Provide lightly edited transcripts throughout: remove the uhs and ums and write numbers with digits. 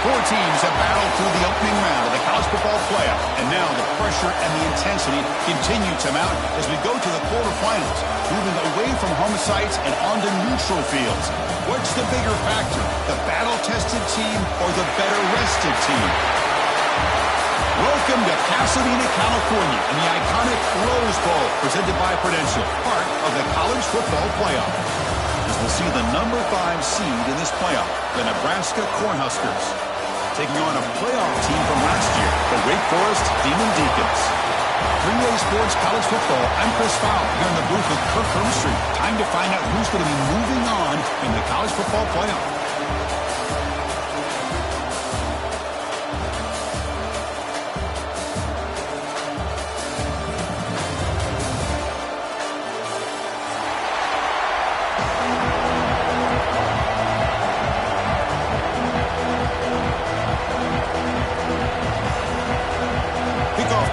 Four teams have battled through the opening round of the college football playoff, and now the pressure and the intensity continue to mount as we go to the quarterfinals, moving away from home sites and onto neutral fields. What's the bigger factor, the battle-tested team or the better-rested team? Welcome to Pasadena, California, and the iconic Rose Bowl, presented by Prudential, part of the college football playoff. As we'll see the number 5 seed in this playoff, the Nebraska Cornhuskers, taking on a playoff team from last year, the Wake Forest Demon Deacons. Three-way sports college football. I'm Chris Fowle here in the booth with Kirk Hermstreet. Time to find out who's going to be moving on in the college football playoff.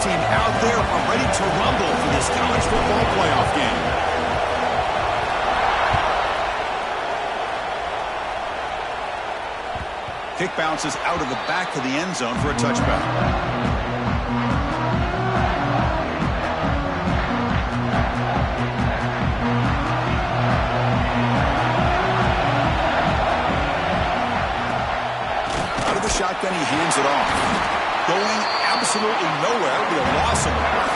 Team out there are ready to rumble for this college football playoff game. Kick bounces out of the back of the end zone for a touchback. Out of the shotgun, he hands it off. Going absolutely nowhere. It'll be a loss of the play.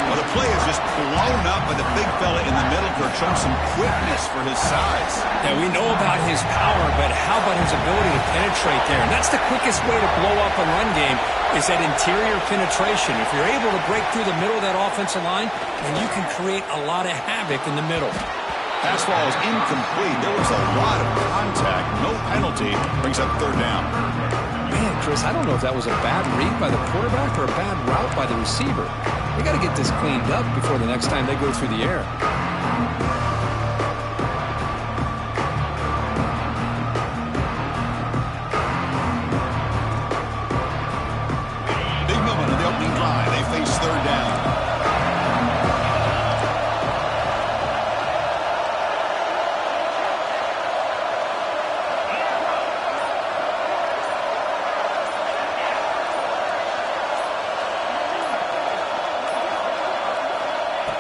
Well, the play is just blown up by the big fella in the middle for showing some quickness for his size. Yeah, we know about his power, but how about his ability to penetrate there? And that's the quickest way to blow up a run game is that interior penetration. If you're able to break through the middle of that offensive line, then you can create a lot of havoc in the middle. Pass ball is incomplete. There was a lot of contact. No penalty. Brings up third down. Man, Chris, I don't know if that was a bad read by the quarterback or a bad route by the receiver. They got to get this cleaned up before the next time they go through the air. Big moment of the opening drive. They face third down.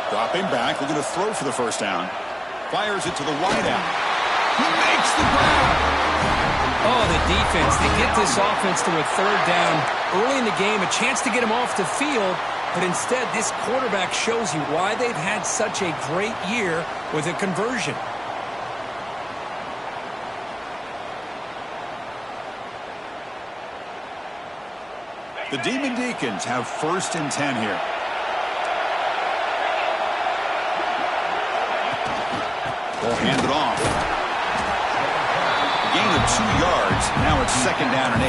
Dropping back, looking to throw for the first down. Fires it to the wideout. He makes the grab. Oh, the defense. They get this offense to a third down early in the game, a chance to get him off the field, but instead this quarterback shows you why they've had such a great year with a conversion. The Demon Deacons have 1st and 10 here. Ball handed off. Gain of 2 yards. Now it's 2nd down and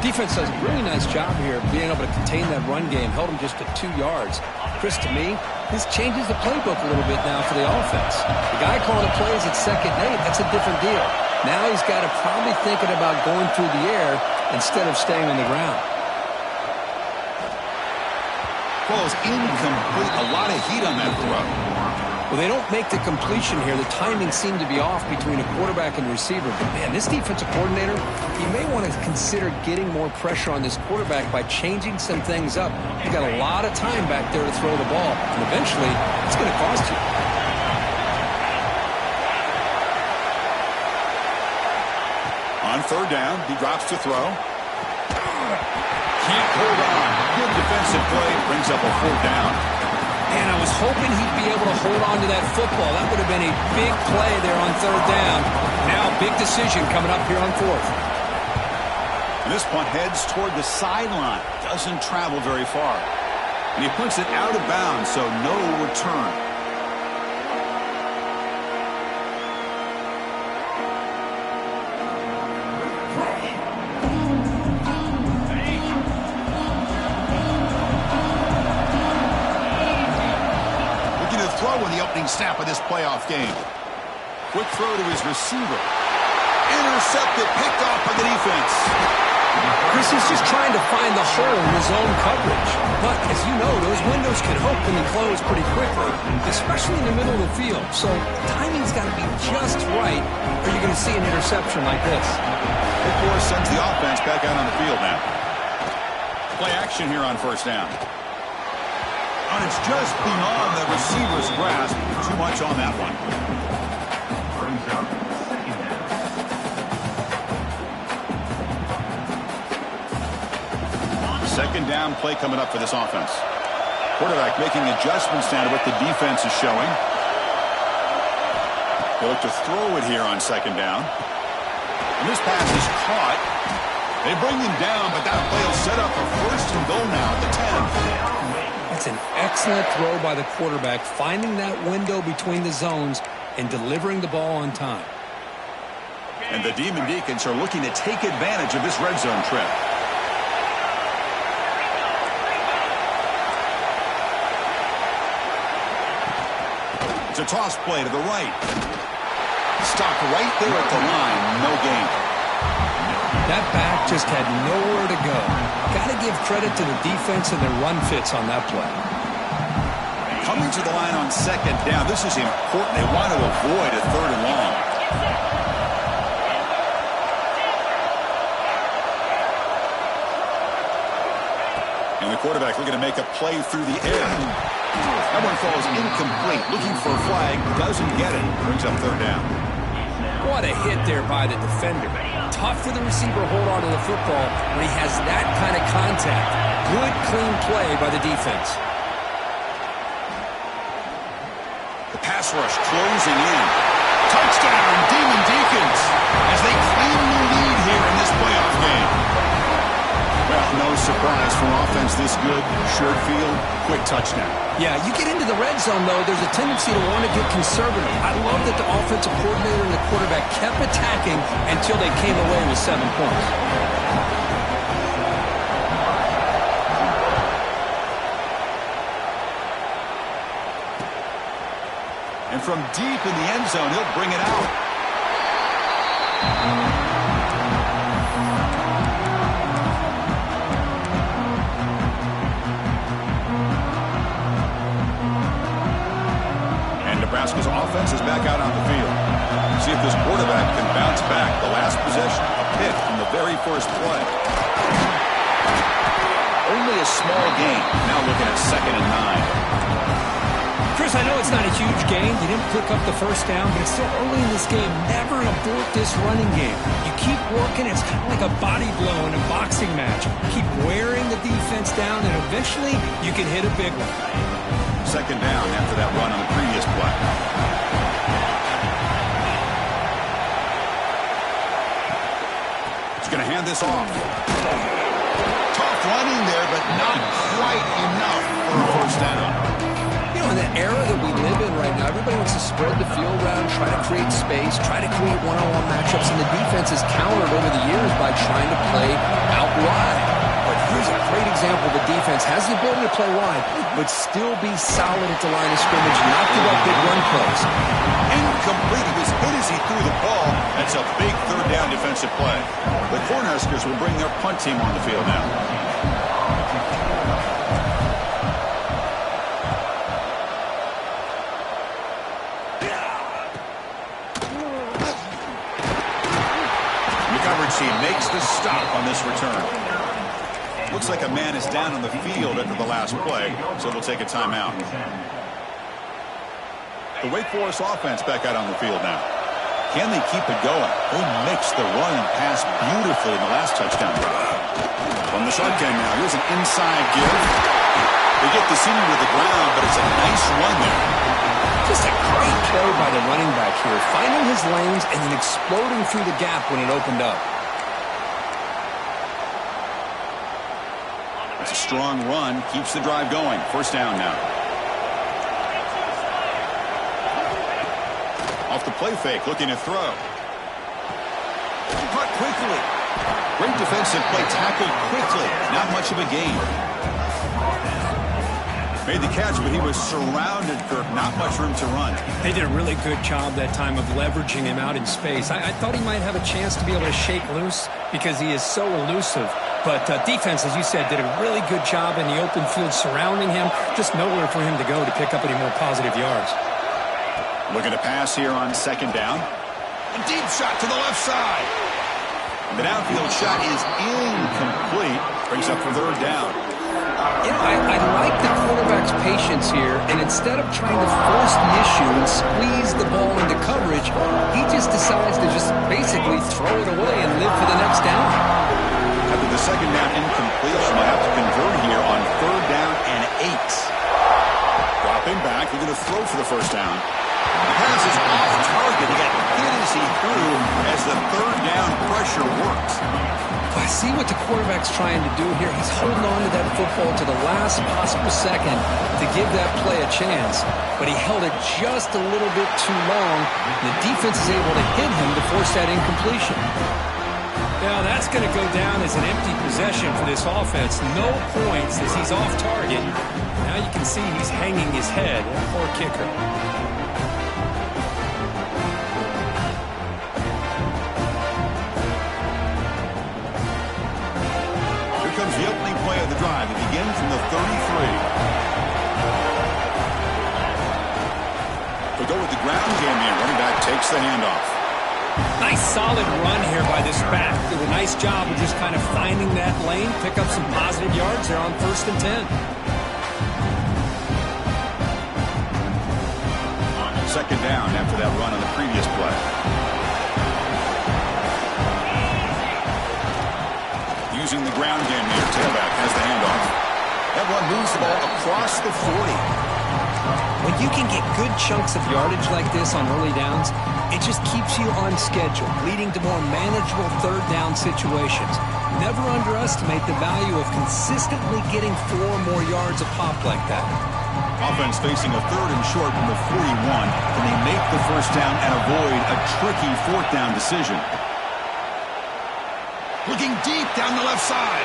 8. Defense does a really nice job here of being able to contain that run game. Held him just at 2 yards. Chris, to me, this changes the playbook a little bit now for the offense. The guy calling the plays at 2nd and 8, that's a different deal. Now he's got to probably thinking about going through the air instead of staying on the ground. Ball is incomplete. A lot of heat on that throw. Well, they don't make the completion here. The timing seemed to be off between a quarterback and receiver. But, man, this defensive coordinator, he may want to consider getting more pressure on this quarterback by changing some things up. You've got a lot of time back there to throw the ball, and eventually it's going to cost you. On third down, he drops to throw. Can't hold on. Good defensive play. Brings up a 4th down. And I was hoping he'd be able to hold on to that football. That would have been a big play there on third down. Now, big decision coming up here on 4th. And this punt heads toward the sideline. Doesn't travel very far. And he punts it out of bounds, so no return. In the opening snap of this playoff game. Quick throw to his receiver. Intercepted, picked off by the defense. Chris is just trying to find the hole in his own coverage. But, as you know, those windows can open and close pretty quickly, especially in the middle of the field. So, timing's got to be just right, or you're going to see an interception like this. Of course, sends the offense back out on the field now. Play action here on first down. And it's just beyond the receiver's grasp. Too much on that one. Second down play coming up for this offense. Quarterback making adjustments down to what the defense is showing. They look to throw it here on second down. And this pass is caught. They bring him down, but that play will set up a first and goal now at the 10. That's an excellent throw by the quarterback, finding that window between the zones and delivering the ball on time. And the Demon Deacons are looking to take advantage of this red zone trip. It's a toss play to the right. Stopped right there at the line. No gain. That back just had nowhere to go. Got to give credit to the defense and their run fits on that play. Coming to the line on second down. This is important. They want to avoid a third and long. And the quarterback looking to make a play through the air. That one falls incomplete. Looking for a flag. Doesn't get it. Brings up third down. What a hit there by the defender. Tough for the receiver to hold on to the football when he has that kind of contact. Good, clean play by the defense. The pass rush closing in. Touchdown, Demon Deacons, as they claim the lead here in this playoff game. Well, no surprise for offense this good. Short field, quick touchdown. Yeah, you get into the red zone, though, there's a tendency to want to get conservative. I love that the offensive coordinator and the quarterback kept attacking until they came away with 7 points. And from deep in the end zone, he'll bring it out. Nebraska's offense is back out on the field. See if this quarterback can bounce back. The last possession, a pick from the very first play. Only a small gain. Now looking at 2nd and 9. Chris, I know it's not a huge gain. You didn't pick up the first down, but it's still early in this game. Never abort this running game. You keep working. It's kind of like a body blow in a boxing match. Keep wearing the defense down, and eventually you can hit a big one. Second down after that run on the previous play. He's going to hand this off. Tough running there, but not quite enough for a first down. You know, in the era that we live in right now, everybody wants to spread the field around, try to create space, try to create one-on-one matchups, and the defense has countered over the years by trying to play out wide. But here's a great example. The defense has the ability to play wide, but still be solid at the line of scrimmage, not give up big run plays. Incomplete. He was hit as he threw the ball. That's a big third down defensive play. The Cornhuskers will bring their punt team on the field now. The coverage team makes the stop on this return. Looks like a man is down on the field after the last play, so we'll take a timeout. The Wake Forest offense back out on the field now. Can they keep it going? They mixed the run and pass beautifully in the last touchdown drive. From the shotgun now, here's an inside give. They get the senior to the ground, but it's a nice run there. Just a great play by the running back here, finding his lanes and then exploding through the gap when it opened up. It's a strong run, keeps the drive going. First down now. Off the play fake, looking to throw. Caught quickly. Great defensive play, tackled quickly. Not much of a gain. Made the catch, but he was surrounded, Kirk. Not much room to run. They did a really good job that time of leveraging him out in space. I thought he might have a chance to be able to shake loose because he is so elusive. But defense, as you said, did a really good job in the open field surrounding him. Just nowhere for him to go to pick up any more positive yards. Looking to pass here on second down. A deep shot to the left side. The downfield shot is incomplete. Brings up for third down. Yeah, I like the quarterback's patience here, and instead of trying to force the issue and squeeze the ball into coverage, he just decides to just basically throw it away and live for the next down. After the second down incompletion, you have to convert here on third down and 8. Dropping back, looking to throw for the first down. The pass is off target. He got hit as he threw as the third down pressure works. I see what the quarterback's trying to do here. He's holding on to that football to the last possible second to give that play a chance. But he held it just a little bit too long. The defense is able to hit him to force that incompletion. Now that's going to go down as an empty possession for this offense. No points as he's off target. Now you can see he's hanging his head. Poor kicker. Comes the opening play of the drive. It begins from the 33. We'll go with the ground game here. Running back takes the handoff. Nice solid run here by this back. Did a nice job of just kind of finding that lane, pick up some positive yards there on 1st and 10. Second down after that run on the previous play. Using the ground game here. Tailback has the handoff. That one moves the ball across the 40. When you can get good chunks of yardage like this on early downs, it just keeps you on schedule, leading to more manageable third down situations. Never underestimate the value of consistently getting 4 more yards a pop like that. Offense facing a third and short from the 41. Can they make the first down and avoid a tricky fourth down decision? Looking deep down the left side.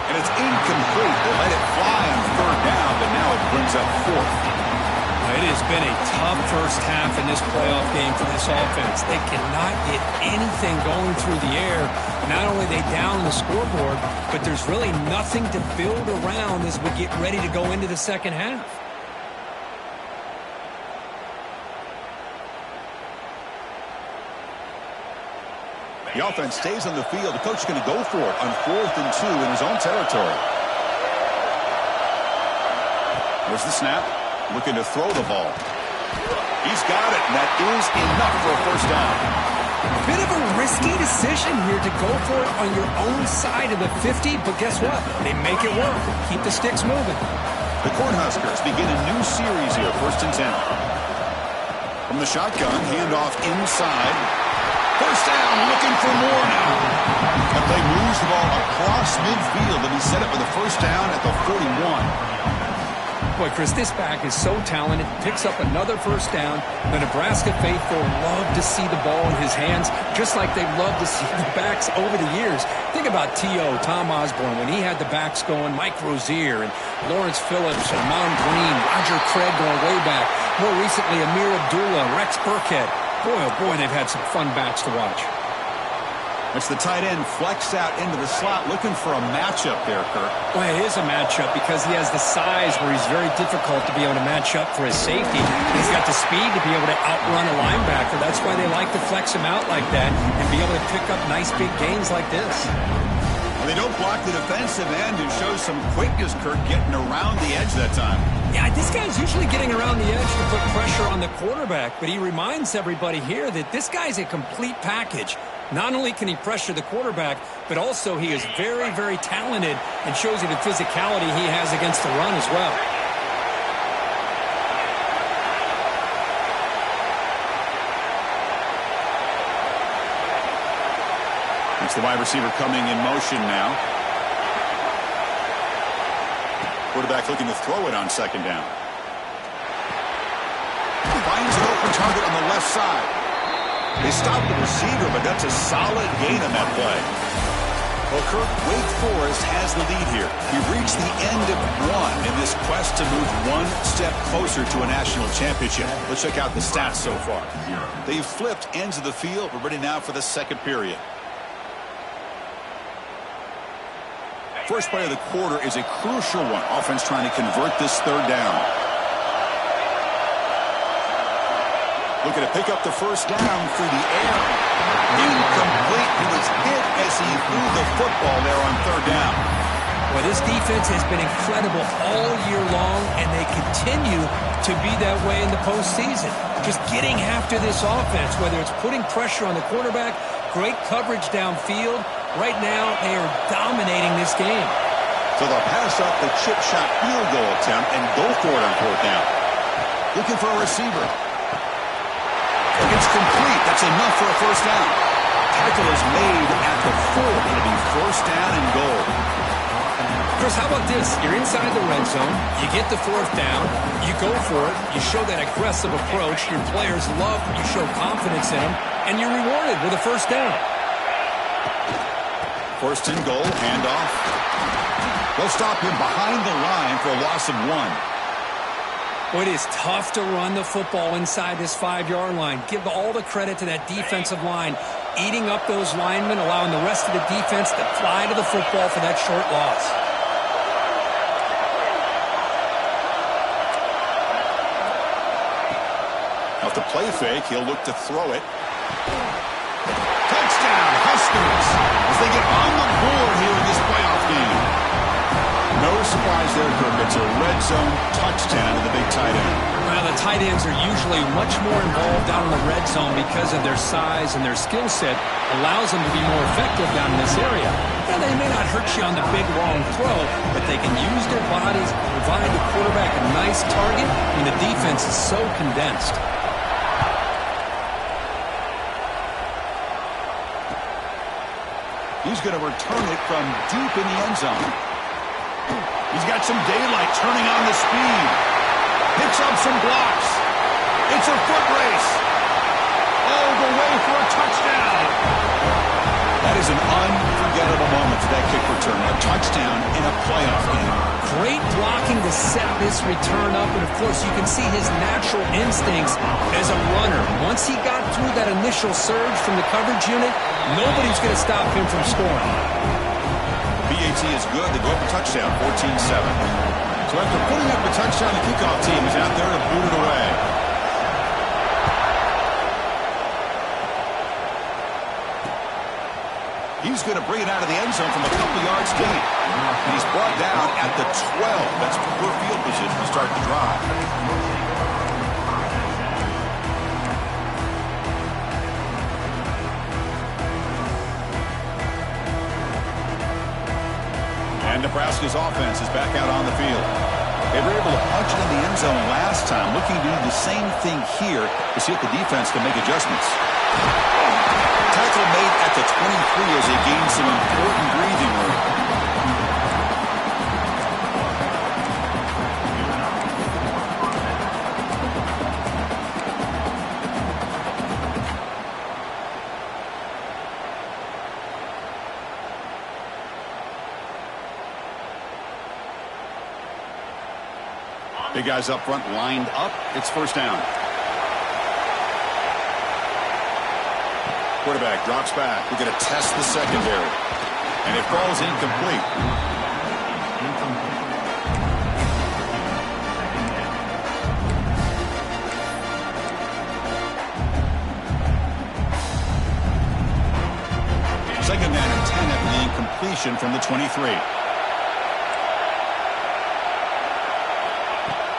And it's incomplete. They let it fly on third down, but now it brings up 4th. It has been a tough first half in this playoff game for this offense. They cannot get anything going through the air. Not only are they down the scoreboard, but there's really nothing to build around as we get ready to go into the second half. The offense stays on the field. The coach is going to go for it on 4th and 2 in his own territory. There's the snap. Looking to throw the ball. He's got it, and that is enough for a first down. A bit of a risky decision here to go for it on your own side of the 50, but guess what? They make it work. Keep the sticks moving. The Cornhuskers begin a new series here, 1st and 10. From the shotgun, handoff inside. First down, looking for more now. That play moves the ball across midfield, and he set up with a first down at the 41. Boy, Chris, this back is so talented. Picks up another first down. The Nebraska faithful love to see the ball in his hands, just like they've loved to see the backs over the years. Think about T.O., Tom Osborne, when he had the backs going, Mike Rozier and Lawrence Phillips, Armand Green, Roger Craig going way back. More recently, Amir Abdullah, Rex Burkhead. Boy, oh boy, they've had some fun backs to watch. It's the tight end flexed out into the slot, looking for a matchup there, Kirk. Well, it is a matchup because he has the size where he's very difficult to be able to match up for his safety. He's got the speed to be able to outrun a linebacker. That's why they like to flex him out like that and be able to pick up nice big gains like this. Well, they don't block the defensive end and show some quickness, Kirk, getting around the edge that time. Yeah, this guy's usually getting around the edge to put pressure on the quarterback, but he reminds everybody here that this guy's a complete package. Not only can he pressure the quarterback, but also he is very, very talented and shows you the physicality he has against the run as well. It's the wide receiver coming in motion now. Quarterback looking to throw it on second down. Finds an open target on the left side. They stopped the receiver, but that's a solid gain on that play. Well, Kirk, Wake Forest has the lead here. We've reached the end of one in this quest to move one step closer to a national championship. Let's check out the stats so far. They've flipped ends of the field. We're ready now for the second period. First play of the quarter is a crucial one. Offense trying to convert this third down. Looking to pick up the first down through the air. Incomplete. He was hit as he threw the football there on third down. Well, this defense has been incredible all year long, and they continue to be that way in the postseason. Just getting after this offense, whether it's putting pressure on the quarterback, great coverage downfield. Right now, they are dominating this game. So they'll pass up the chip shot field goal attempt and go for it on fourth down. Looking for a receiver. It's complete. That's enough for a first down. Tackle is made at the 4. It'll be first down and goal. Chris, how about this? You're inside the red zone. You get the fourth down. You go for it. You show that aggressive approach. Your players love when you show confidence in them. And you're rewarded with a first down. First and goal. Handoff. They'll stop him behind the line for a loss of 1. Well, it is tough to run the football inside this 5-yard line. Give all the credit to that defensive line, eating up those linemen, allowing the rest of the defense to fly to the football for that short loss. Off the play fake, he'll look to throw it. Touchdown, Huskers, as they get on the board here in this playoff game. No surprise there, Kirk. It's a red zone touchdown to the big tight end. Well, the tight ends are usually much more involved down in the red zone because of their size and their skill set. Allows them to be more effective down in this area. Now, they may not hurt you on the big, long throw, but they can use their bodies to provide the quarterback a nice target when the defense is so condensed. He's going to return it from deep in the end zone. He's got some daylight turning on the speed. Picks up some blocks. It's a foot race. All the way for a touchdown. That is an unforgettable moment for that kick return. A touchdown in a playoff game. Great blocking to set this return up. And, of course, you can see his natural instincts as a runner. Once he got through that initial surge from the coverage unit, nobody's going to stop him from scoring. BAT is good. They go up a touchdown, 14-7. So after putting up a touchdown, the kickoff team is out there to boot it away. He's going to bring it out of the end zone from a couple yards deep. And he's brought down at the 12. That's poor field position to start the drive. And Nebraska's offense is back out on the field. They were able to punch it in the end zone last time, looking to do the same thing here to see if the defense can make adjustments. Tackle made at the 23 as they gain some important breathing room. Big guys up front lined up. It's first down. Quarterback drops back. We're going to test the secondary. And it falls incomplete. Second down and 10 after the incompletion from the 23.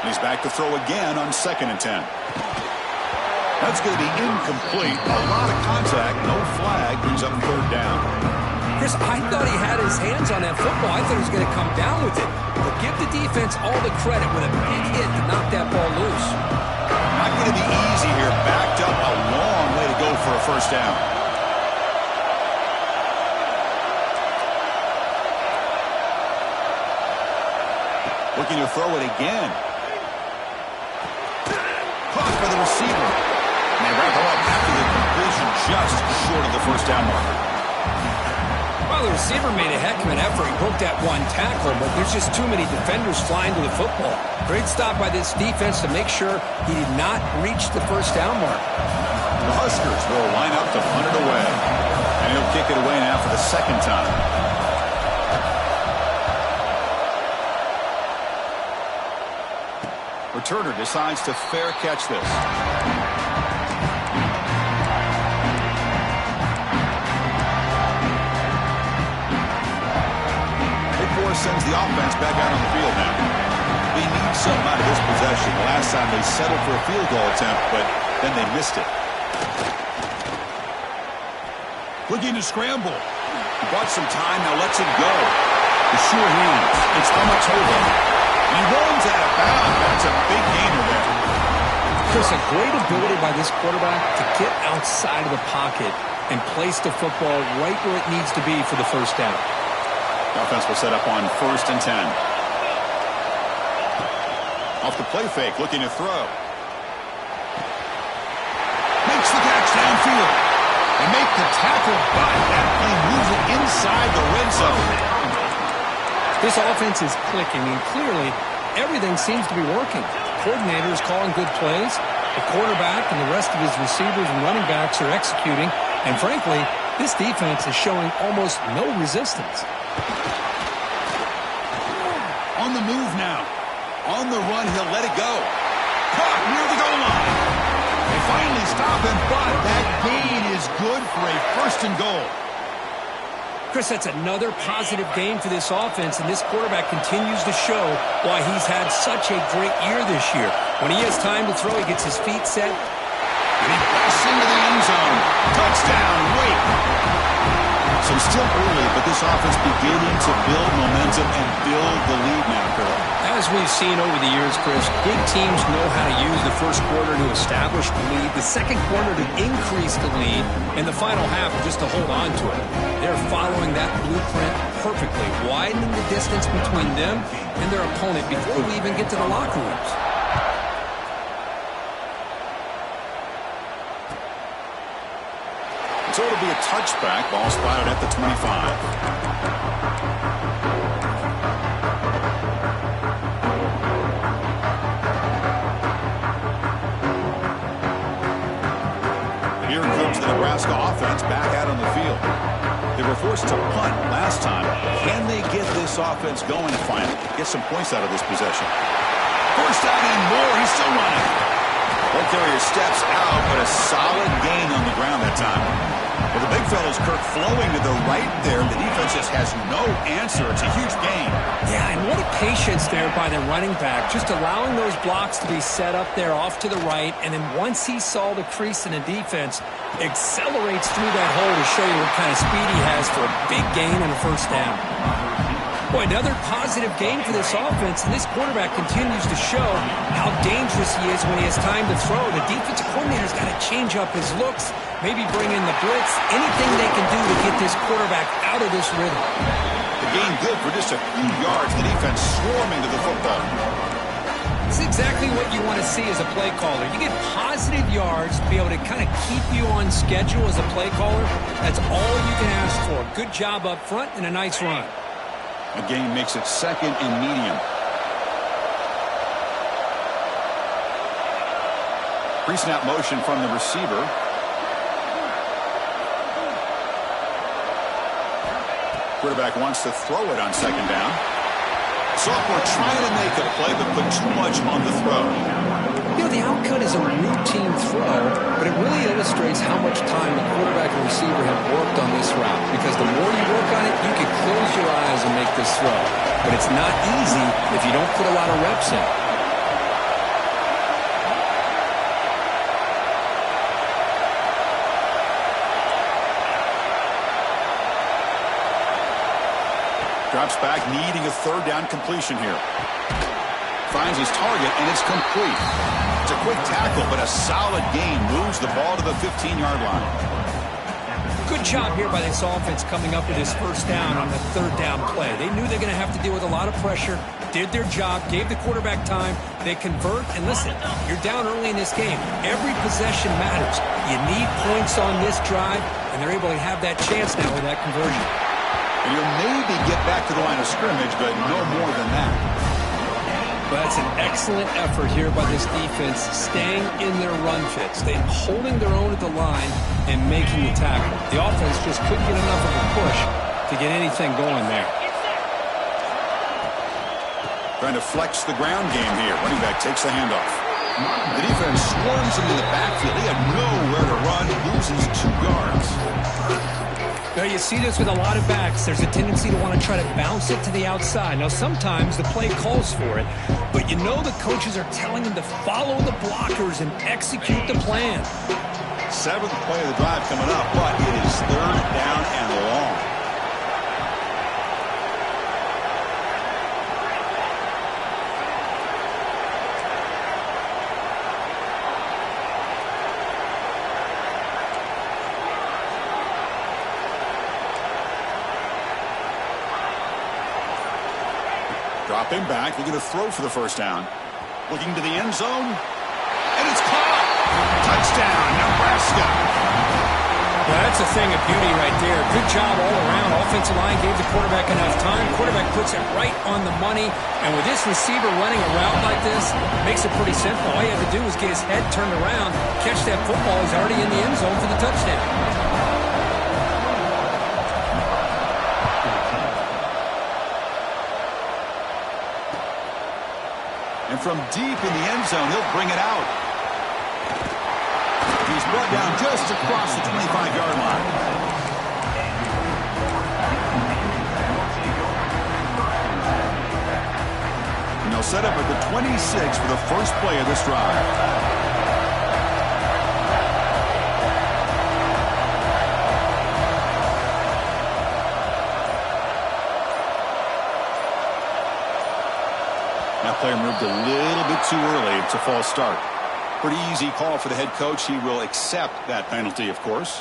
He's back to throw again on second and 10. That's going to be incomplete. A lot of contact, no flag, brings up third down. Chris, I thought he had his hands on that football. I thought he was going to come down with it. But give the defense all the credit with a big hit to knock that ball loose. Not going to be easy here. Backed up a long way to go for a first down. Looking to throw it again. Caught by the receiver. And they wrap it up after the completion just short of the first down marker. Well, the receiver made a heck of an effort. He broke that one tackle, but there's just too many defenders flying to the football. Great stop by this defense to make sure he did not reach the first down mark. The Huskers will line up to punt it away. And he'll kick it away now for the second time. Returner decides to fair catch this. Sends the offense back out on the field now. They need something out of this possession. The last time they settled for a field goal attempt, but then they missed it. Looking to scramble. He bought some time, now lets it go. The sure hands. It's Amatola. He runs out of bounds. That's a big gainer there. Chris, a great ability by this quarterback to get outside of the pocket and place the football right where it needs to be for the first down. The offense will set up on 1st and 10. Off the play fake, looking to throw. Makes the catch downfield. They make the tackle, but that play moves it inside the red zone. This offense is clicking, and clearly everything seems to be working. The coordinator is calling good plays. The quarterback and the rest of his receivers and running backs are executing. And frankly, this defense is showing almost no resistance. On the move now. On the run, he'll let it go. Caught near the goal line. They finally stop him, but that gain is good for a 1st and goal. Chris, that's another positive game for this offense, and this quarterback continues to show why he's had such a great year this year. When he has time to throw, he gets his feet set. And he busts into the end zone. Touchdown, Wake. So still early, but this offense beginning to build momentum and build the lead now, Kurt. As we've seen over the years, Chris, good teams know how to use the first quarter to establish the lead, the second quarter to increase the lead, and the final half just to hold on to it. They're following that blueprint perfectly, widening the distance between them and their opponent before we even get to the locker rooms. So it'll be a touchback. Ball spotted at the 25. Here comes the Nebraska offense back out on the field. They were forced to punt last time. Can they get this offense going finally? Get some points out of this possession. First down and more. He's still running. Ball carrier steps out, but a solid gain on the ground that time. Well, the big fellow's Kirk flowing to the right there. The defense just has no answer. It's a huge gain. Yeah, and what a patience there by the running back, just allowing those blocks to be set up there off to the right, and then once he saw the crease in the defense, accelerates through that hole to show you what kind of speed he has for a big gain and a first down. Boy, another positive game for this offense, and this quarterback continues to show how dangerous he is when he has time to throw. The defensive coordinator's got to change up his looks, maybe bring in the blitz, anything they can do to get this quarterback out of this rhythm. The gain good for just a few yards. The defense swarming to the football. It's exactly what you want to see as a play caller. You get positive yards to be able to kind of keep you on schedule as a play caller. That's all you can ask for. Good job up front and a nice run. A gain makes it 2nd and medium. Pre-snap motion from the receiver. Quarterback wants to throw it on 2nd down. Sophomore trying to make a play, but put too much on the throw. You know, the outcut is a routine throw, but it really illustrates how much time the quarterback and receiver have worked on this route. Because the more you work on it, you can close your eyes and make this throw. But it's not easy if you don't put a lot of reps in. Drops back, needing a 3rd down completion here. Finds his target, and it's complete. It's a quick tackle, but a solid gain moves the ball to the 15-yard line. Good job here by this offense coming up with his first down on the 3rd down play. They knew they're going to have to deal with a lot of pressure, did their job, gave the quarterback time. They convert, and listen, you're down early in this game. Every possession matters. You need points on this drive, and they're able to have that chance now with that conversion. And you'll maybe get back to the line of scrimmage, but no more than that. Well, that's an excellent effort here by this defense, staying in their run fits. They're holding their own at the line and making the tackle. The offense just couldn't get enough of a push to get anything going there. Trying to flex the ground game here. Running back takes the handoff. The defense swarms into the backfield. He had nowhere to run. He loses 2 yards. Now, you see this with a lot of backs. There's a tendency to want to try to bounce it to the outside. Now, sometimes the play calls for it, but you know the coaches are telling them to follow the blockers and execute the plan. 7th play of the drive coming up, but it is 3rd down and long. Dropping back, looking to throw for the first down. Looking to the end zone, and it's caught. Touchdown, Nebraska. Well, that's a thing of beauty right there. Good job all around. Offensive line gave the quarterback enough time. Quarterback puts it right on the money. And with this receiver running a route like this, it makes it pretty simple. All you have to do is get his head turned around, catch that football. He's already in the end zone for the touchdown. And from deep in the end zone, he'll bring it out. He's brought down just across the 25-yard line. And they'll set up at the 26 for the first play of this drive. That player moved a little bit too early. It's a false start. Pretty easy call for the head coach. He will accept that penalty, of course.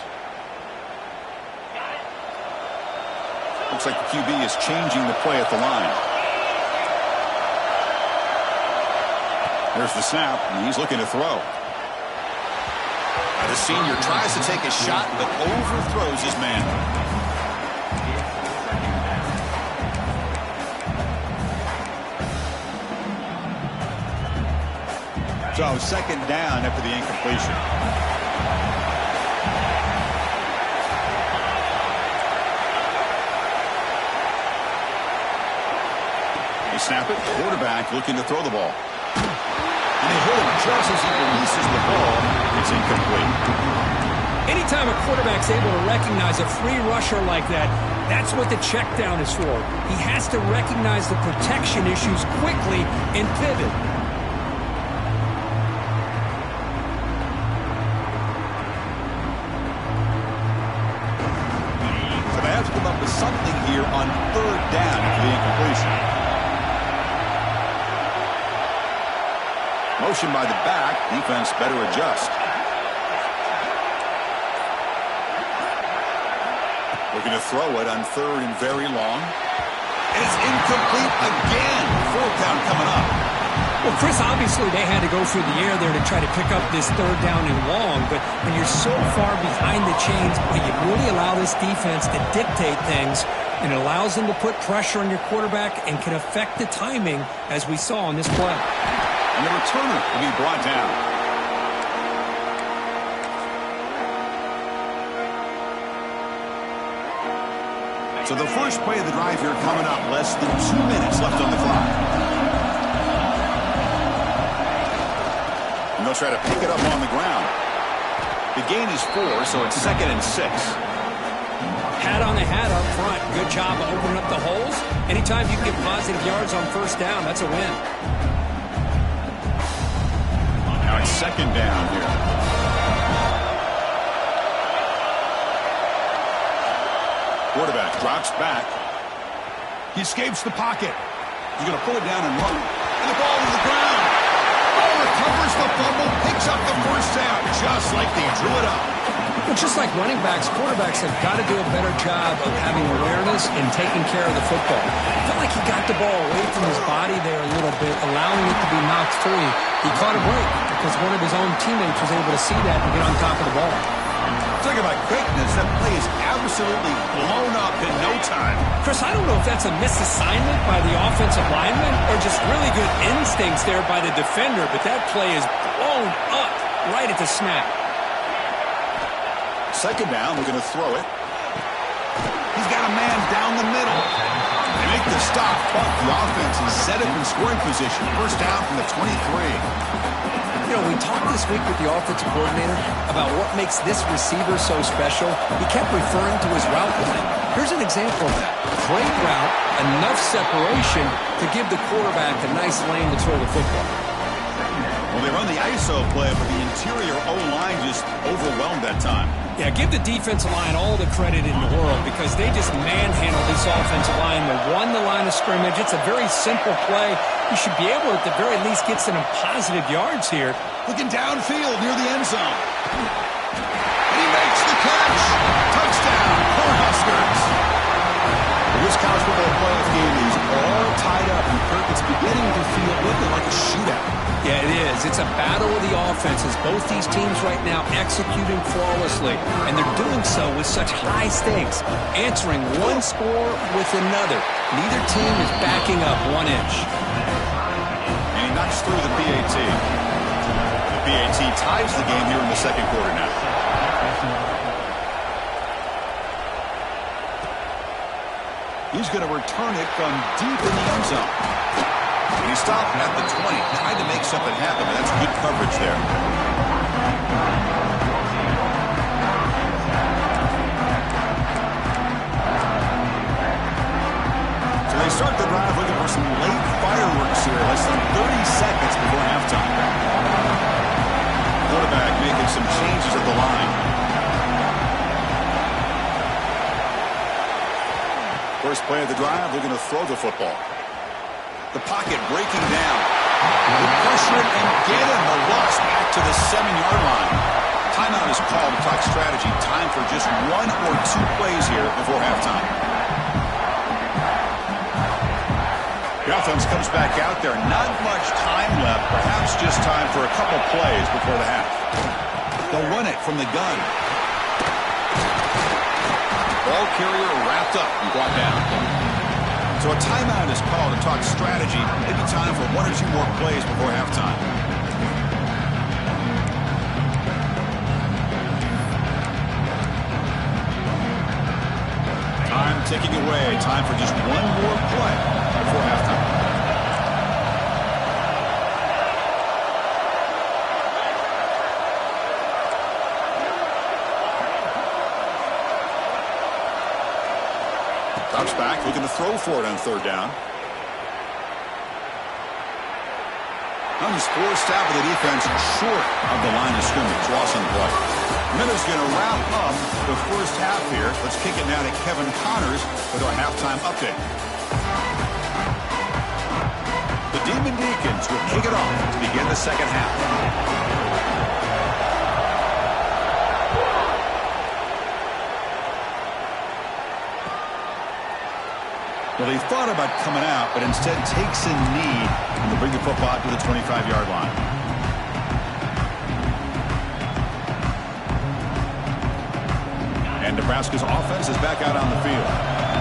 Looks like the QB is changing the play at the line. There's the snap, and he's looking to throw. The senior tries to take a shot, but overthrows his man. So 2nd down after the incompletion. They snap it. Quarterback looking to throw the ball. And they hit him just as he releases the ball. It's incomplete. Anytime a quarterback's able to recognize a free rusher like that, that's what the check down is for. He has to recognize the protection issues quickly and pivot. Something here on 3rd down after the incompletion. Motion by the back. Defense better adjust. Looking to throw it on 3rd and very long. And it's incomplete again. 4th down coming up. Well, Chris, obviously they had to go through the air there to try to pick up this 3rd down and long, but when you're so far behind the chains, you really allow this defense to dictate things, and it allows them to put pressure on your quarterback and can affect the timing, as we saw in this play. And the returner will be brought down. So the first play of the drive here coming up, less than 2 minutes left on the clock. And they'll try to pick it up on the ground. The gain is 4, so it's 2nd and 6. Hat on the hat up front. Good job of opening up the holes. Anytime you can get positive yards on 1st down, that's a win. Now it's 2nd down here. Quarterback drops back. He escapes the pocket. He's going to pull it down and run. And the ball to the ground. Recovers the fumble, picks up the first down, just like they drew it up. Well, just like running backs, quarterbacks have got to do a better job of having awareness and taking care of the football. I felt like he got the ball away from his body there a little bit, allowing it to be knocked free. He caught a break because one of his own teammates was able to see that and get on top of the ball. So Talk about quickness. That play is absolutely blown up in no time. Chris, I don't know if that's a misassignment by the offensive lineman or just really good instincts there by the defender, but that play is blown up right at the snap. Second down, we're going to throw it. He's got a man down the middle. They make the stop, but the offense is set up in scoring position. First down from the 23. You know, we talked this week with the offensive coordinator about what makes this receiver so special. He kept referring to his route line. Here's an example of that. Great route, enough separation to give the quarterback a nice lane to throw the football. Well, they run the ISO play, but the interior O-line just overwhelmed that time. Yeah, give the defensive line all the credit in the world because they just manhandled this offensive line. They won the line of scrimmage. It's a very simple play. You should be able to, at the very least, get some positive yards here. Looking downfield near the end zone. He makes the catch. Touchdown, Cornhuskers. This college football playoff game is all tied up, and Kirk, it's beginning to feel a little like a shootout. Yeah, it is. It's a battle of the offenses. Both these teams right now executing flawlessly, and they're doing so with such high stakes, answering one score with another. Neither team is backing up 1 inch. And he knocks through the PAT. The PAT ties the game here in the second quarter now. He's going to return it from deep in the end zone. And he stopped at the 20, tried to make something happen, but that's good coverage there. So they start the drive looking for some late fireworks here, less than 30 seconds before halftime. Quarterback making some changes at the line. First play of the drive, they're going to throw the football. The pocket breaking down. They pressure it and get him. A loss back to the 7-yard line. Timeout is called to talk strategy. Time for just 1 or 2 plays here before halftime. The offense comes back out there. Not much time left. Perhaps just time for a couple plays before the half. They'll run it from the gun. Ball carrier wrapped up and brought down. So a timeout is called to talk strategy. Maybe time for 1 or 2 more plays before halftime. Time ticking away. Time for just 1 more play before halftime. Drops back, looking to throw for it on third down. Now he's forced out with the defense short of the line of scrimmage. Loss on the play. Minutes going to wrap up the first half here. Let's kick it now to Kevin Connors with our halftime update. The Demon Deacons will kick it off to begin the second half. Well, he thought about coming out, but instead takes a knee and will bring the football to the 25-yard line. And Nebraska's offense is back out on the field.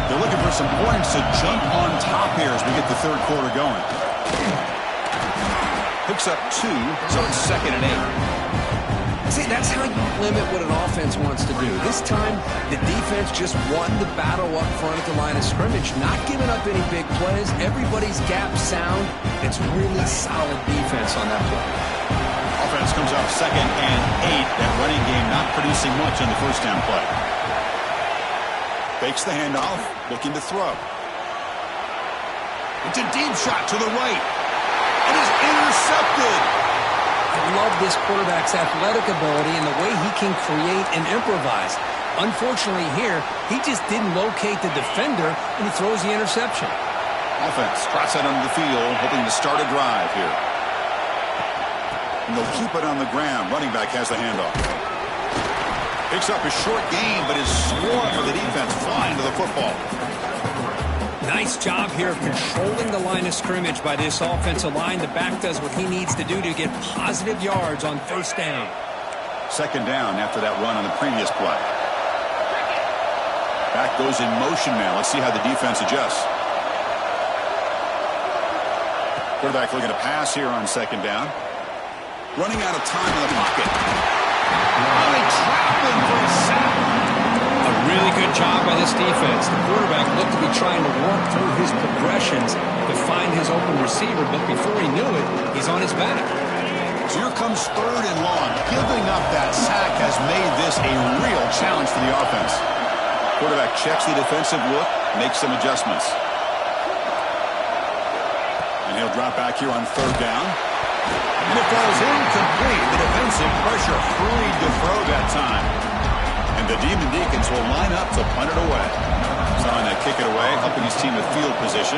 They're looking for some points to jump on top here as we get the third quarter going. Picks up 2, so it's 2nd and 8. See, that's how you limit what an offense wants to do. This time, the defense just won the battle up front at the line of scrimmage, not giving up any big plays. Everybody's gap sound. It's really solid defense on that play. Offense comes up 2nd and 8. That running game not producing much on the first down play. Fakes the handoff, looking to throw. It's a deep shot to the right. It is intercepted. I love this quarterback's athletic ability and the way he can create and improvise. Unfortunately here, he just didn't locate the defender, and he throws the interception. Offense trots it onto the field, hoping to start a drive here. And they'll keep it on the ground. Running back has the handoff. Picks up a short gain, but is swarmed for the defense, flying to the football. Nice job here of controlling the line of scrimmage by this offensive line. The back does what he needs to do to get positive yards on first down. Second down after that run on the previous play. Back goes in motion now. Let's see how the defense adjusts. Quarterback looking to pass here on second down. Running out of time in the pocket. Traveling for a sack. A really good job by this defense. The quarterback looked to be trying to work through his progressions to find his open receiver, but before he knew it, he's on his back. So here comes third and long. Giving up that sack has made this a real challenge for the offense. Quarterback checks the defensive look, makes some adjustments. And he'll drop back here on third down. And it falls incomplete. The defensive pressure hurried to throw that time. And the Demon Deacons will line up to punt it away. Trying to kick it away, helping his team with field position.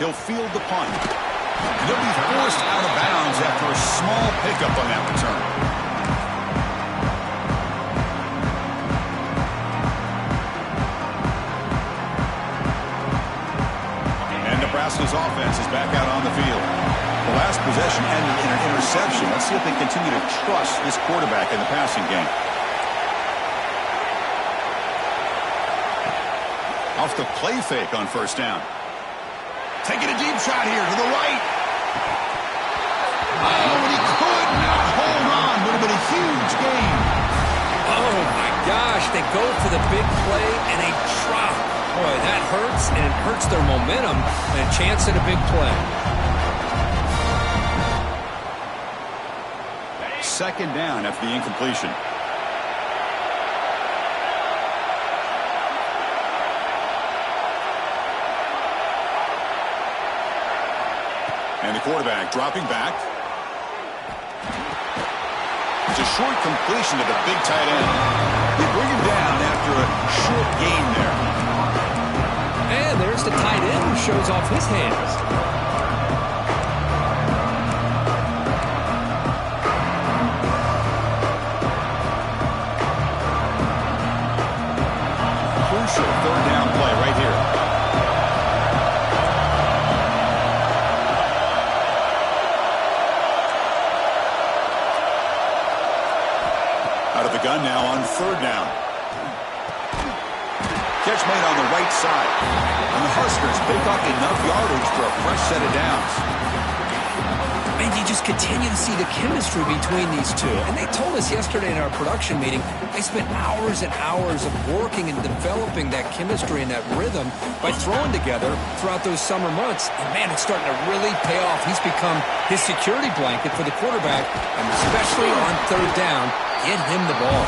He'll field the punt. And he'll be forced out of bounds after a small pickup on that return. Nebraska's offense is back out on the field. The last possession ended in an interception. Let's see if they continue to trust this quarterback in the passing game. Off the play fake on first down. Taking a deep shot here to the right. Oh, and he could not hold on. Would have been a huge gain. Oh, my gosh. They go for the big play, and they drop. Boy, that hurts, and it hurts their momentum and a chance at a big play. Second down after the incompletion. And the quarterback dropping back. It's a short completion to the big tight end. They bring him down after a short gain there. And there's the tight end who shows off his hands. Crucial third down play right here. Out of the gun now on third down. Catch made on the right side. And the Huskers pick up enough yardage for a fresh set of downs. And you just continue to see the chemistry between these two. And they told us yesterday in our production meeting, they spent hours and hours of working and developing that chemistry and that rhythm by throwing together throughout those summer months. And man, it's starting to really pay off. He's become his security blanket for the quarterback, and especially on third down, get him the ball.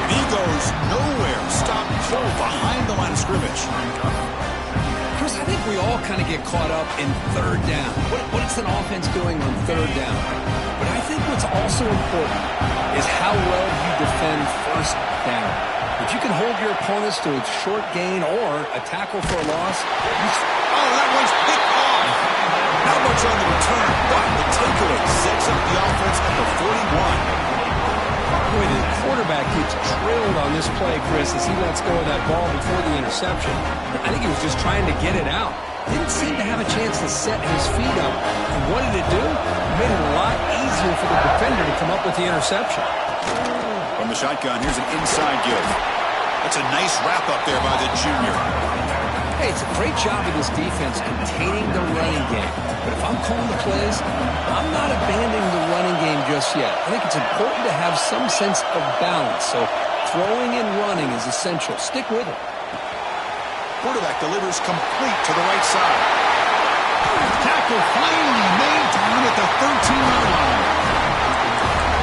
And he goes nowhere. Stop cold behind the line of scrimmage. Chris, I think we all kind of get caught up in third down. What's an offense doing on third down? But I think what's also important is how well you defend first down. If you can hold your opponents to a short gain or a tackle for a loss. Oh, that one's picked off. Not much on the return, but the takeaway sets up the offense at the 41. Boy, the quarterback gets drilled on this play, Chris, as he lets go of that ball before the interception. I think he was just trying to get it out. Didn't seem to have a chance to set his feet up. And what did it do? It made it a lot easier for the defender to come up with the interception. From the shotgun, here's an inside give. That's a nice wrap-up there by the junior. Hey, it's a great job of this defense containing the running game. But if I'm calling the plays, I'm not abandoning the running game just yet. I think it's important to have some sense of balance. So throwing and running is essential. Stick with it. Quarterback delivers complete to the right side. Tackle finally made down at the 13-yard line.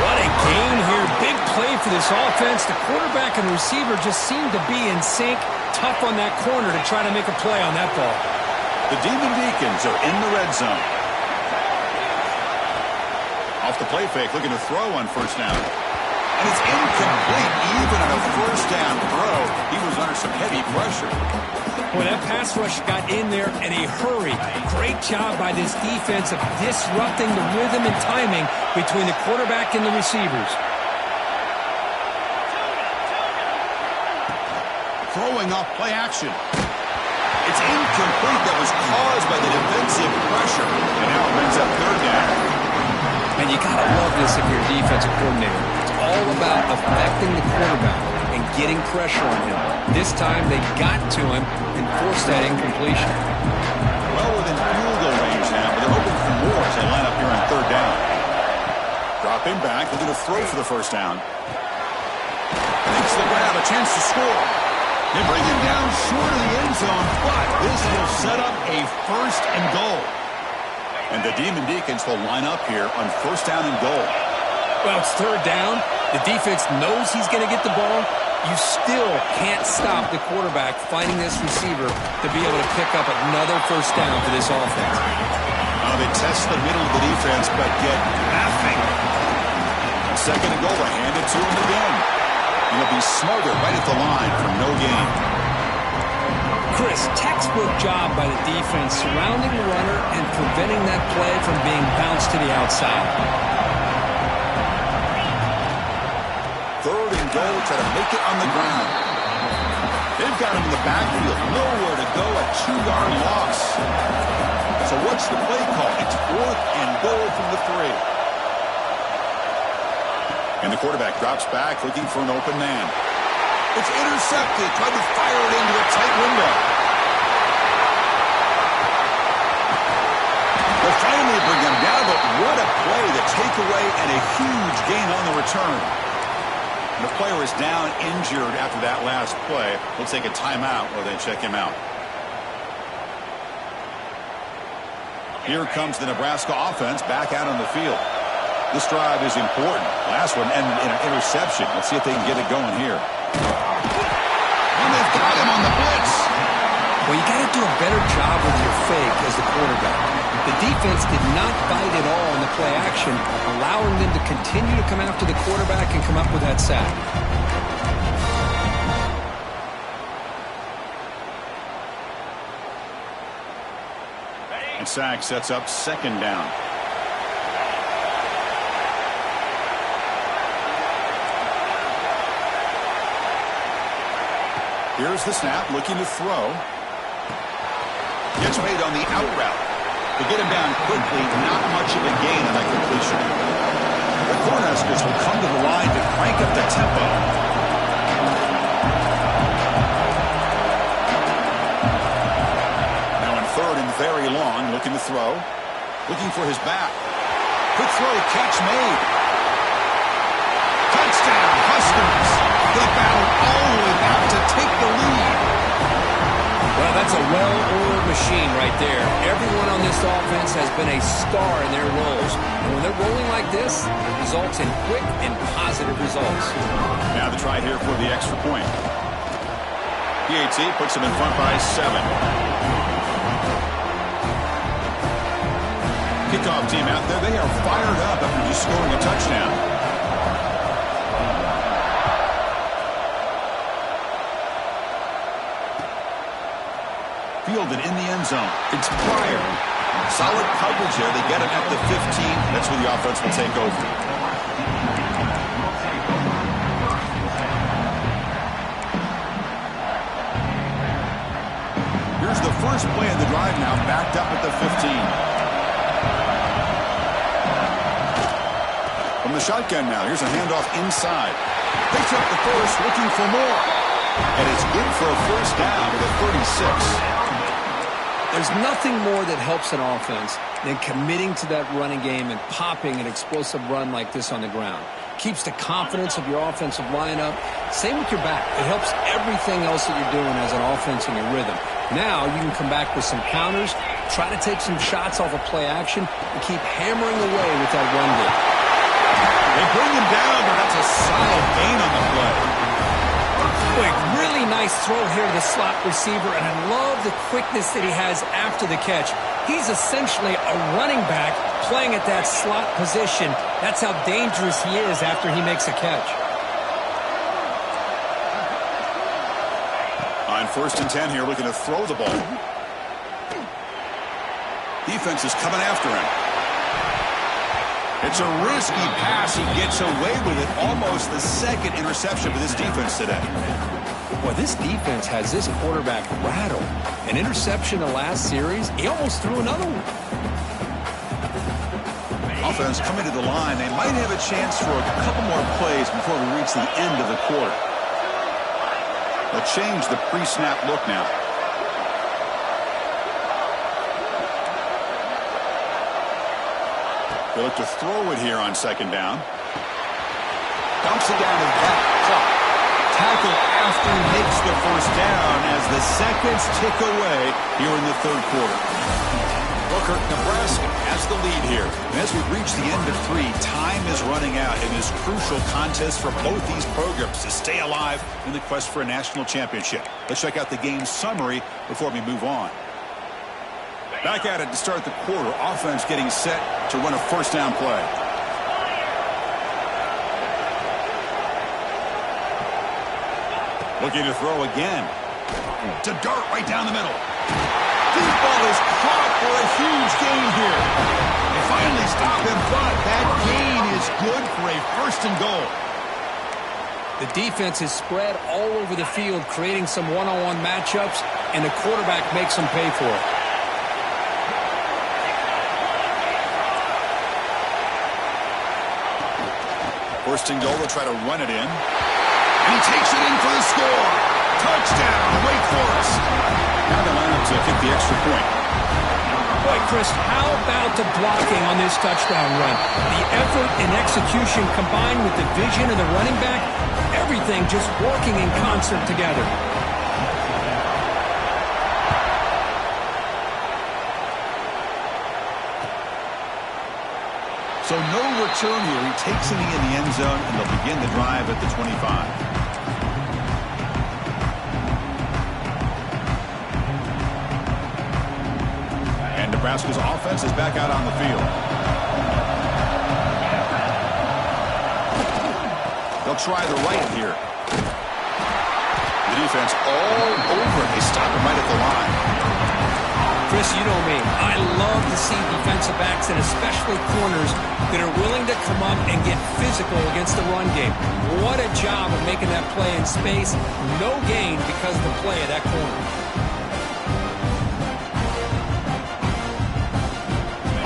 What a gain here. Big play for this offense. The quarterback and receiver just seem to be in sync. Tough on that corner to try to make a play on that ball. The Demon Deacons are in the red zone. Off the play fake, looking to throw on first down. And it's incomplete. Even on a first down throw, he was under some heavy pressure. Well, that pass rush got in there in a hurry. Great job by this defense of disrupting the rhythm and timing between the quarterback and the receivers. Throwing off play action. It's It's incomplete. That was caused by the defensive pressure. And now it brings up third down. And you got to love this if you're a defensive coordinator. It's all about affecting the quarterback and getting pressure on him. This time they got to him and forced that incompletion. Well within field goal range now, but they're hoping for more as they line up here on third down. Dropping back, looking to throw for the first down. Makes the grab, a chance to score. They bring him down short of the end zone, but this will set up a first and goal. And the Demon Deacons will line up here on first down and goal. Well, it's third down. The defense knows he's going to get the ball. You still can't stop the quarterback finding this receiver to be able to pick up another first down for this offense. They test the middle of the defense, but get nothing. Second and goal, they hand it to him again. And he'll be smarter right at the line for no gain. Chris, textbook job by the defense surrounding the runner and preventing that play from being bounced to the outside. Third and goal, try to make it on the ground. They've got him in the backfield, nowhere to go, a 2-yard loss. So what's the play call? It's fourth and goal from the 3. And the quarterback drops back, looking for an open man. It's intercepted. Tried to fire it into a tight window. They'll finally bring him down, but what a play. The takeaway and a huge gain on the return. The player is down injured after that last play. We'll take a timeout while they check him out. Here comes the Nebraska offense back out on the field. This drive is important. Last one ended in an interception. Let's see if they can get it going here. And they've got him on the blitz. Well, you got to do a better job with your fake as the quarterback. The defense did not bite at all in the play action, allowing them to continue to come after the quarterback and come up with that sack. And sack sets up second down. Here's the snap, looking to throw. Gets made on the out route. To get him down quickly, not much of a gain on that completion. The Cornhuskers will come to the line to crank up the tempo. Now in third and very long, looking to throw. Looking for his back. Quick throw, catch made. Touchdown, Huskers. They battle all the way back to take the lead. Well, that's a well-oiled machine right there. Everyone on this offense has been a star in their roles. And when they're rolling like this, it results in quick and positive results. Now the try here for the extra point. PAT puts them in front by 7. Kickoff team out there, they are fired up after just scoring a touchdown. Fielded in the end zone. It's Pryor. Solid coverage there. They get him at the 15. That's where the offense will take over. Here's the first play of the drive now, backed up at the 15. From the shotgun now, here's a handoff inside. Picks up the first, looking for more. And it's good for a first down to the 36. There's nothing more that helps an offense than committing to that running game and popping an explosive run like this on the ground. Keeps the confidence of your offensive lineup. Same with your back. It helps everything else that you're doing as an offense in your rhythm. Now you can come back with some counters, try to take some shots off of play action, and keep hammering away with that run game. They bring him down, but that's a solid gain on the play. Quick, really nice throw here to the slot receiver, and I love the quickness that he has after the catch. He's essentially a running back playing at that slot position. That's how dangerous he is after he makes a catch. On first and 10 here, looking to throw the ball. Defense is coming after him. It's a risky pass. He gets away with it. Almost the second interception for this defense today. Boy, this defense has this quarterback rattled. An interception the last series, he almost threw another one. Offense coming to the line. They might have a chance for a couple more plays before we reach the end of the quarter. They'll change the pre-snap look now. They look to throw it here on second down. Dumps it down to the clock. Tackle after he makes the first down as the seconds tick away here in the third quarter. Booker, Nebraska has the lead here. And as we reach the end of 3, time is running out in this crucial contest for both these programs to stay alive in the quest for a national championship. Let's check out the game summary before we move on. Back at it to start the quarter. Offense getting set to run a first down play. Looking to throw again. To dart right down the middle. Deep ball is caught for a huge gain here. They finally stop him, but that gain is good for a first and goal. The defense is spread all over the field, creating some one-on-one matchups, and the quarterback makes them pay for it. First and goal, they'll try to run it in. And he takes it in for the score. Touchdown, Wake Forest. Now they line up to kick the extra point. Boy, Chris, how about the blocking on this touchdown run? The effort and execution combined with the vision of the running back, everything just working in concert together. So no return here. He takes it in the end zone, and they'll begin the drive at the 25. And Nebraska's offense is back out on the field. They'll try the right here. The defense all over it. They stop him right at the line. Chris, you know me. I love to see defensive backs and especially corners that are willing to come up and get physical against the run game. What a job of making that play in space. No gain because of the play of that corner.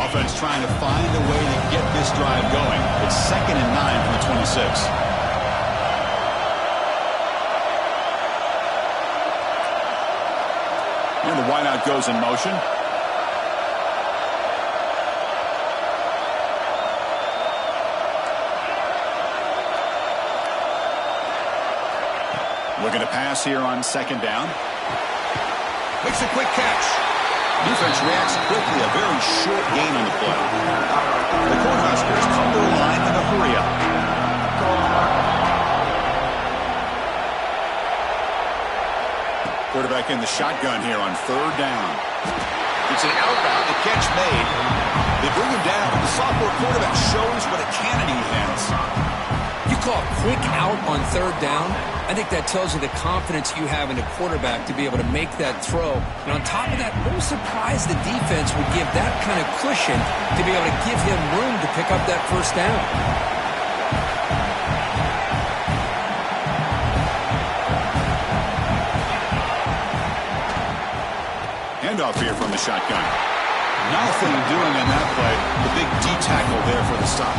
Offense trying to find a way to get this drive going. It's 2nd and 9 from the 26. And the wideout goes in motion. Looking to pass here on second down. Makes a quick catch. Defense reacts quickly. A very short gain on the play. The Cornhuskers come to the line in a hurry up. Quarterback in the shotgun here on third down. It's an outbound. The catch made. They bring him down. The sophomore quarterback shows what a cannon he has. You call a quick out on third down. I think that tells you the confidence you have in a quarterback to be able to make that throw. And on top of that, a little surprised the defense would give that kind of cushion to be able to give him room to pick up that first down. Handoff here from the shotgun. Nothing doing in that play. The big D tackle there for the stop.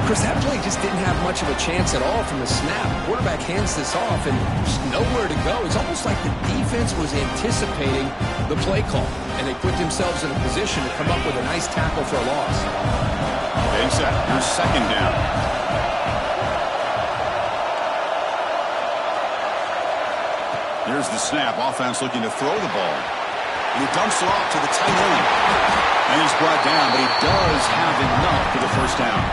Chris, that play just didn't have much of a chance at all from the snap. Quarterback hands this off and just nowhere to go. It's almost like the defense was anticipating the play call, and they put themselves in a position to come up with a nice tackle for a loss. Getting set. Here's second down. Here's the snap. Offense looking to throw the ball. And he dumps it off to the tight end. And he's brought down, but he does have enough for the first down.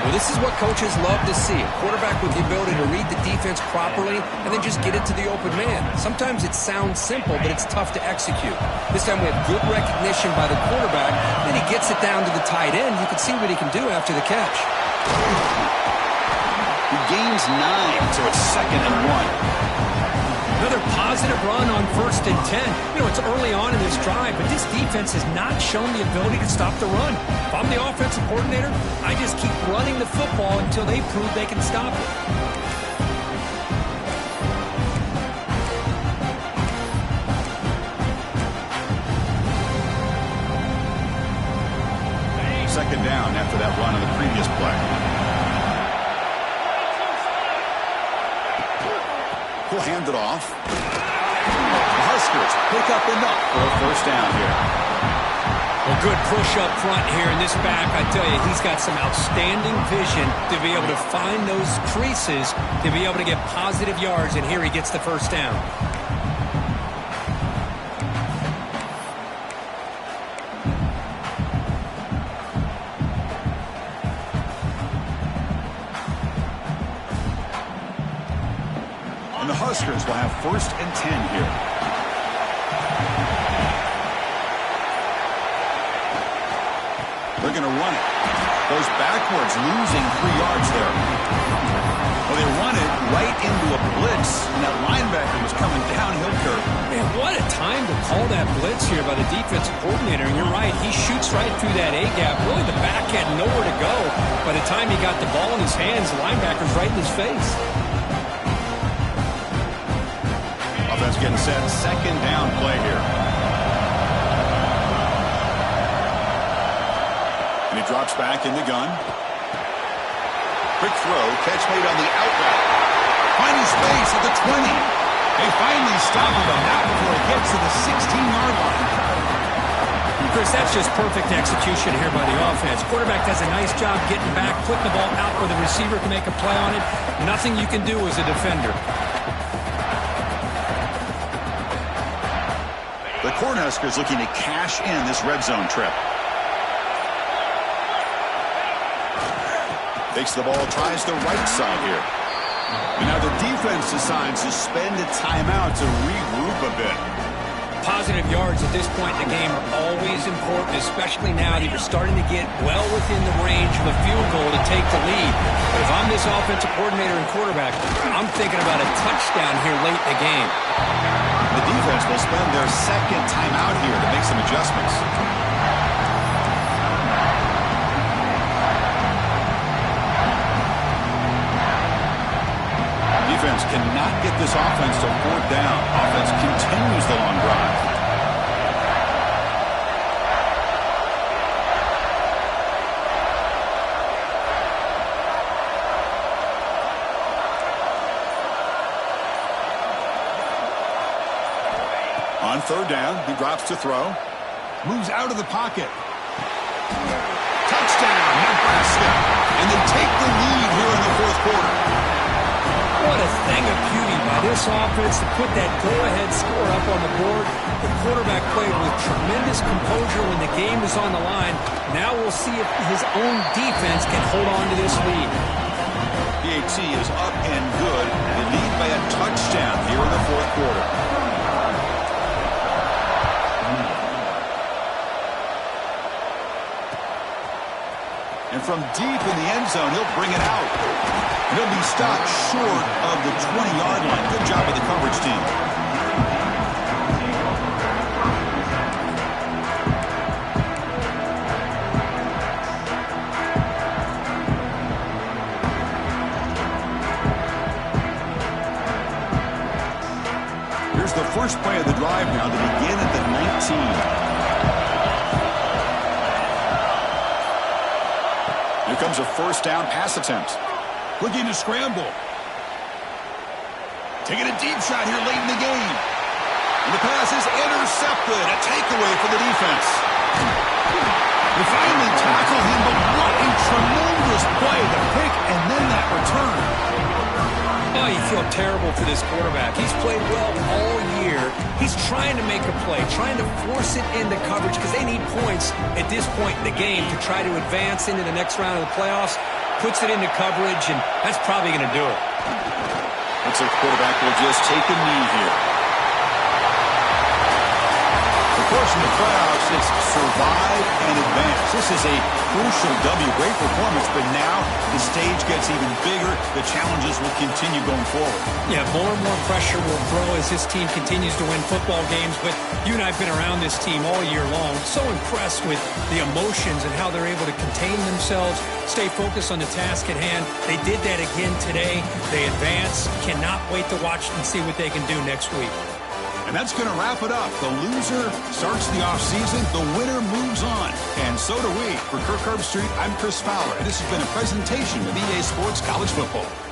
Well, this is what coaches love to see. A quarterback with the ability to read the defense properly and then just get it to the open man. Sometimes it sounds simple, but it's tough to execute. This time we have good recognition by the quarterback. Then he gets it down to the tight end. You can see what he can do after the catch. He gains 9, so it's 2nd and 1. Another positive run on 1st and 10. You know, it's early on in this drive, but this defense has not shown the ability to stop the run. If I'm the offensive coordinator, I just keep running the football until they prove they can stop it. second down after that run on the previous play. He'll hand it off. The Huskers pick up enough for a first down here. A good push up front here in this back. I tell you, he's got some outstanding vision to be able to find those creases, to be able to get positive yards, and here he gets the first down. And the Huskers will have 1st and 10 here. They're going to run it. Goes backwards, losing 3 yards there. Well, they run it right into a blitz, and that linebacker was coming downhill curve. Man, what a time to call that blitz here by the defensive coordinator. And you're right, he shoots right through that A-gap. Really, the back had nowhere to go. By the time he got the ball in his hands, the linebacker's right in his face. Offense getting set. 2nd down play here. And he drops back in the gun. Quick throw. Catch made on the out route. Finding space at the 20. They finally stop him, but not before it gets to the 16-yard line. Chris, that's just perfect execution here by the offense. Quarterback does a nice job getting back, putting the ball out where the receiver can make a play on it. Nothing you can do as a defender. The Cornhuskers looking to cash in this red zone trip. Takes the ball, tries the right side here. And now the defense decides to spend a timeout to regroup a bit. Positive yards at this point in the game are always important, especially now that you're starting to get well within the range of a field goal to take the lead. But if I'm this offensive coordinator and quarterback, I'm thinking about a touchdown here late in the game. The defense will spend their 2nd timeout here to make some adjustments. Defense cannot get this offense to 4th down. Offense continues the long drive. On 3rd down, he drops to throw. Moves out of the pocket. Touchdown, Nebraska. And they take the lead here in the 4th quarter. What a thing of beauty by this offense to put that go-ahead score up on the board. The quarterback played with tremendous composure when the game was on the line. Now we'll see if his own defense can hold on to this lead. PAT is up and good. They lead by a touchdown here in the 4th quarter. And from deep in the end zone, he'll bring it out. He'll be stopped short of the 20-yard line. Good job by the coverage team. Here's the first play of the drive now to begin at the 19. Here comes a 1st down pass attempt. Looking to scramble. Taking a deep shot here late in the game. And the pass is intercepted. A takeaway for the defense. They finally tackle him, but what a tremendous play. The pick and then that return. Oh, you feel terrible for this quarterback. He's played well all year. He's trying to make a play, trying to force it into coverage because they need points at this point in the game to try to advance into the next round of the playoffs. Puts it into coverage, and that's probably going to do it. Looks like the quarterback will just take a knee here. Of course, in the playoffs, it's survive and advance. This is a crucial W. Great performance, but now the stage gets even bigger. The challenges will continue going forward. Yeah, more and more pressure will grow as this team continues to win football games. But you and I have been around this team all year long. So impressed with the emotions and how they're able to contain themselves, stay focused on the task at hand. They did that again today. They advance. Cannot wait to watch and see what they can do next week. And that's going to wrap it up. The loser starts the offseason. The winner moves on. And so do we. For Kirk Herbstreit, I'm Chris Fowler. And this has been a presentation of EA Sports College Football.